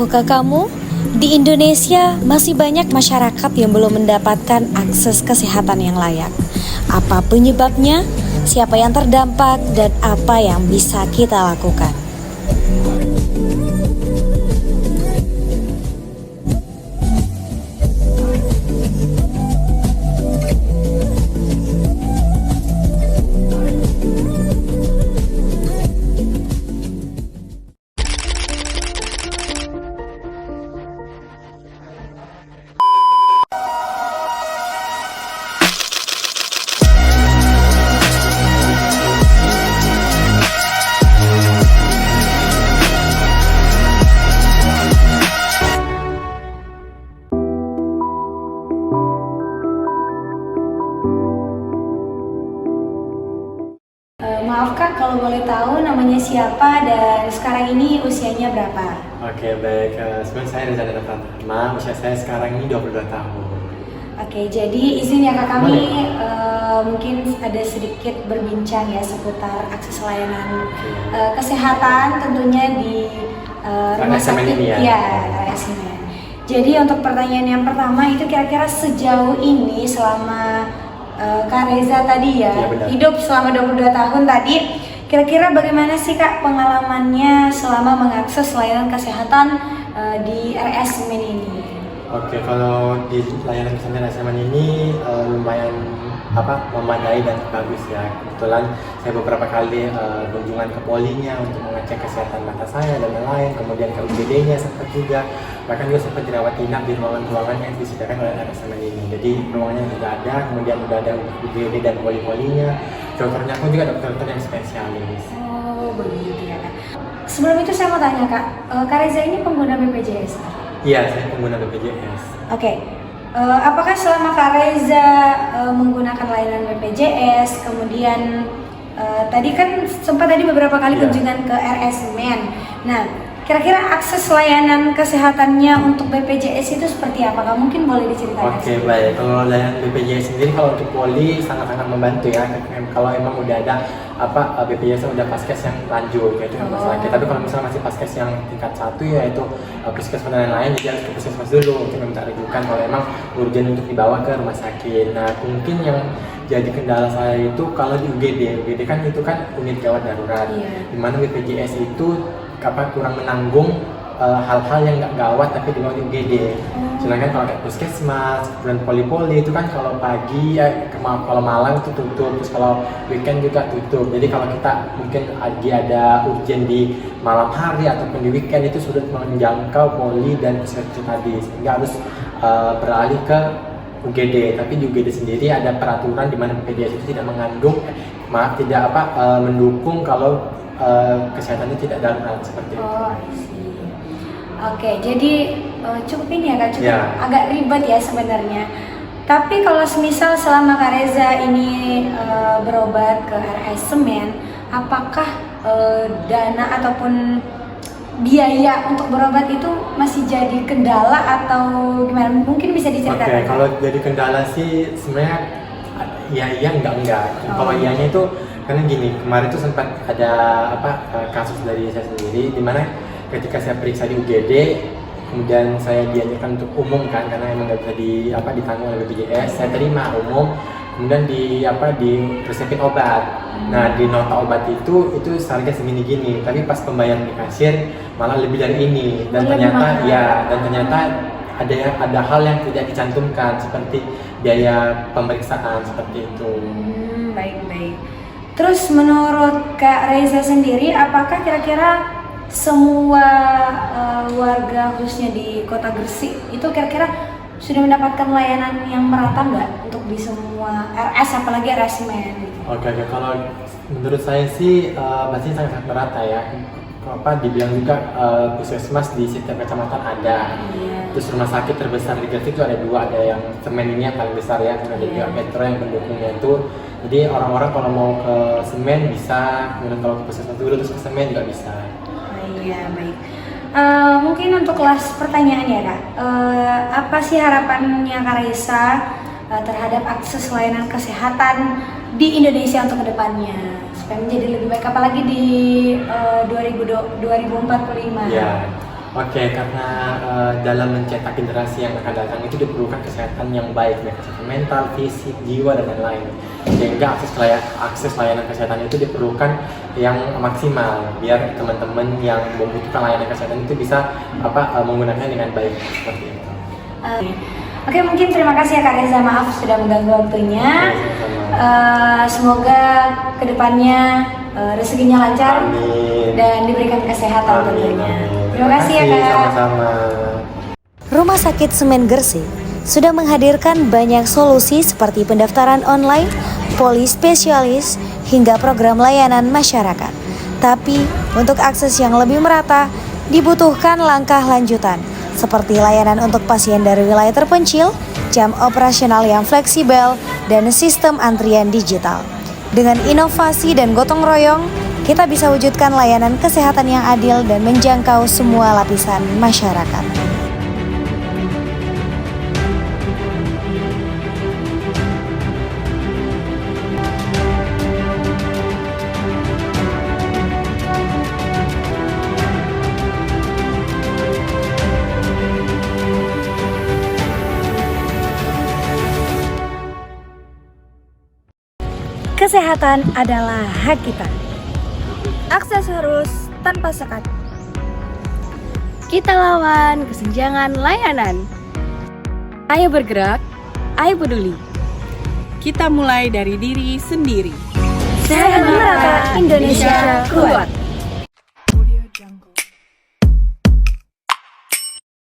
Tahukah kamu, di Indonesia masih banyak masyarakat yang belum mendapatkan akses kesehatan yang layak. Apa penyebabnya? Siapa yang terdampak dan apa yang bisa kita lakukan? Maaf Kak, kalau boleh tahu namanya siapa dan sekarang ini usianya berapa? Oke, baik. Sebenarnya saya Reza Dana Pratama, usia saya sekarang ini 22 tahun. Oke, jadi izin ya Kak, kami mungkin ada sedikit berbincang ya seputar akses layanan kesehatan tentunya di rumah sakit ini ya, RSMN. Jadi untuk pertanyaan yang pertama itu kira-kira sejauh ini selama Kak Reza tadi ya, hidup selama 22 tahun tadi, kira-kira bagaimana sih Kak pengalamannya selama mengakses layanan kesehatan di RSMN ini? Oke, kalau di layanan kesehatan RSMN ini lumayan memadai dan bagus ya. Kebetulan saya beberapa kali kunjungan ke polinya untuk mengecek kesehatan mata saya dan lain-lain, kemudian ke UGD-nya sempat juga, bahkan juga sempat dirawat inap di ruangan-ruangan yang disediakan oleh RSMN ini. Jadi ruangannya sudah ada, kemudian sudah ada UGD dan poli-polinya, dokternya pun juga dokter-dokter yang spesialis. Oh begitu ya Kak. Sebelum itu saya mau tanya Kak, Kak Reza ini pengguna BPJS? Iya, saya pengguna BPJS. Oke. Apakah selama Kak Reza menggunakan layanan BPJS, kemudian tadi kan sempat beberapa kali kunjungan ke RSMN. Nah, kira-kira akses layanan kesehatannya untuk BPJS itu seperti apa? Kak mungkin boleh diceritakan? Oke, baik. Kalau layanan BPJS sendiri, kalau untuk poli sangat-sangat membantu ya. Kalau emang udah ada BPJS udah paskes yang lanjut, yaitu yang masalah. Tapi kalau misalnya masih paskes yang tingkat 1 yaitu puskesmas dan lain-lain, jadi harus ke puskesmas dulu untuk minta rujukan kalau emang urgent untuk dibawa ke rumah sakit. Nah, mungkin yang jadi kendala saya itu kalau di UGD kan itu kan unit gawat darurat, dimana BPJS itu kurang menanggung hal-hal yang nggak gawat tapi dibawa di UGD. Sedangkan kalau kayak puskesmas dan poli-poli itu kan kalau pagi, kalau malam itu tutup, terus kalau weekend juga tutup. Jadi kalau kita mungkin lagi ada urgent di malam hari ataupun di weekend itu sulit menjangkau poli dan puskesmas tadi, sehingga harus beralih ke UGD. Tapi di UGD sendiri ada peraturan di mana BPJS itu tidak mendukung kalau kesehatannya tidak darurat seperti itu. Oke, jadi cukup ini ya Kak, agak ribet ya sebenarnya. Tapi kalau semisal selama Kak Reza ini berobat ke RSMN, apakah dana ataupun biaya untuk berobat itu masih jadi kendala atau gimana? Mungkin bisa diceritakan. Oke, kalau jadi kendala sih sebenarnya iya enggak. Kalau iyanya itu karena gini, kemarin tuh sempat ada kasus dari saya sendiri di mana ketika saya periksa di UGD, kemudian saya diajarkan untuk umum kan, karena emang nggak bisa ditanggung oleh BPJS, saya terima umum, kemudian di resepin obat. Nah, di nota obat itu seharga segini-gini, tapi pas pembayaran di kasir malah lebih dari ini, dan ternyata ada hal yang tidak dicantumkan seperti biaya pemeriksaan seperti itu. Baik. Terus menurut Kak Reza sendiri, apakah kira-kira semua warga khususnya di Kota Gresik itu kira-kira sudah mendapatkan layanan yang merata nggak untuk di semua RS, apalagi RSMN? Oke, kalau menurut saya sih masih sangat merata ya. Dibilang juga puskesmas di setiap kecamatan ada. Terus rumah sakit terbesar di Gresik itu ada 2, ada yang Semen ini yang paling besar ya, ada juga Metro yang pendukungnya itu. Jadi orang-orang kalau mau ke Semen bisa, kemudian kalau ke puskesmas dulu terus ke Semen juga bisa. Iya, baik. Mungkin untuk kelas pertanyaan ya Kak, apa sih harapannya Kak Reza terhadap akses layanan kesehatan di Indonesia untuk kedepannya supaya menjadi lebih baik, apalagi di 2045? Ya, Oke, karena dalam mencetak generasi yang akan datang itu diperlukan kesehatan yang baik, kesehatan mental, fisik, jiwa, dan lain-lain. Sehingga akses layanan kesehatan itu diperlukan yang maksimal, biar teman-teman yang membutuhkan layanan kesehatan itu bisa menggunakannya dengan baik seperti itu. Oke, mungkin terima kasih ya Kak Reza, maaf sudah mengganggu waktunya. Semoga kedepannya rezekinya lancar. Amin. Dan diberikan kesehatan tentunya. Terima kasih ya Kak. Sama-sama. Rumah Sakit Semen Gresik sudah menghadirkan banyak solusi seperti pendaftaran online, polispesialis, hingga program layanan masyarakat. Tapi untuk akses yang lebih merata, dibutuhkan langkah lanjutan seperti layanan untuk pasien dari wilayah terpencil, jam operasional yang fleksibel, dan sistem antrian digital. Dengan inovasi dan gotong royong, kita bisa wujudkan layanan kesehatan yang adil dan menjangkau semua lapisan masyarakat. Kesehatan adalah hak kita. Akses harus tanpa sekat. Kita lawan kesenjangan layanan. Ayo bergerak, ayo peduli. Kita mulai dari diri sendiri. Sehat merata, Indonesia kuat.